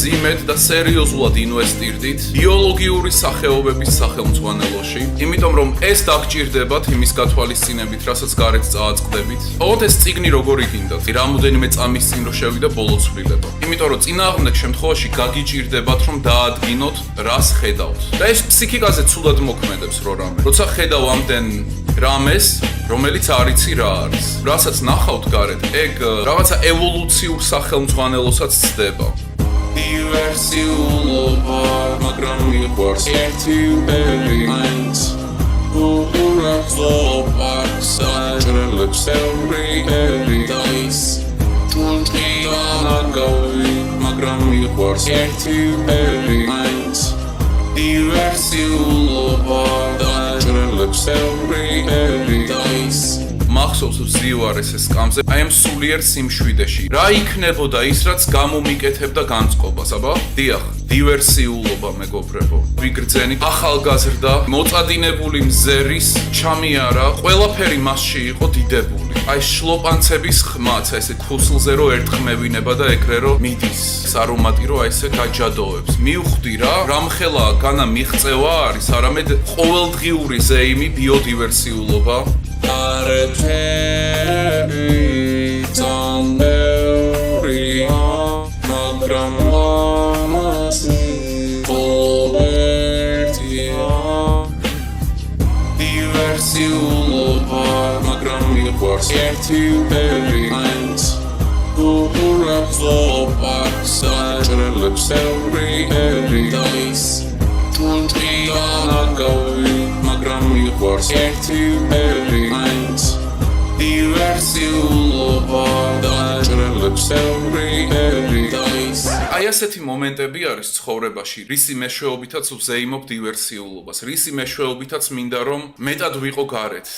მძიმედ და სერიოზულად ინვესტირდით ბიოლოგიური სახეობების სახელმძღვანელოში, იმიტომ რომ ეს დაგჭირდებათ იმის გათვალისწინებით, რასაც გარეთ წააწყდებით. ოღონდ ეს წიგნი როგორი გინდათ? რამოდენიმე წამის წინ რო შევიდა ბოლო ცვლილება. იმიტომ რომ წინააღმდეგ შემთხვევაში გაგიჭირდებათ რომ დაადგინოთ რას ხედავთ. და ეს ფსიქიკაზე ცუდად მოქმედებს რო რამე. როცა ხედავ ამდენ რამეს, რომელიც არ იცი რა არის. რასაც ნახავთ გარეთ, ეგ რაღაცა ევოლუციურ სახელმძღვანელოსაც ცდება. Diversiulova, მაგრამ მიყვარს ერთი ბერინს. Ურახზობს აჭრელებს ევრი ერი დაის. თუნთია ნაგავი, მაგრამ მიყვარს ერთი ბერინს. Diversiulova, აჭრელებს ევრი ერი დაის. მახსოვს ვზივარეს ეს სკამზე, აი ამ სულიერ სიმშვიდეში. რა იქნებოდა ის, რაც გამომიკეთებდა განწყობას, აბა? დიახ, დივერსიულობა, მეგობრებო. ვიგრძენით ახალგაზრდა, მოწადინებული მზერის ჩამიარა, ყველაფერი მასში იყო დიდებული. აი შლოპანცების ხმაც, აი ესე ქუსლზე რო ერთხმევინება და ეკრე რო მიდის. არომატი რო აი ესე გაჯადოებს. მივხვდი რა, რამხელა განა მიღწევა არის, არამედ ყოველდღიური ზეიმი ბიოდივერსიულობა. Arreteri Zamberia Magram Lamasi Volvertia Diversiulova Magram Miqvars Erti Berins Uraxopax Ačrelebs Evri Eri Dais Tuntria Nagavi Magram Miqvars Erti Berins Diversiulova Ačrelebs Evri Eri Dais აი ასეთი მომენტები არის ცხოვრებაში, რისი მეშვეობითაც ვზეიმობ დივერსიულობას, რისი მეშვეობითაც მინდა რომ მეტად ვიყო გარეთ.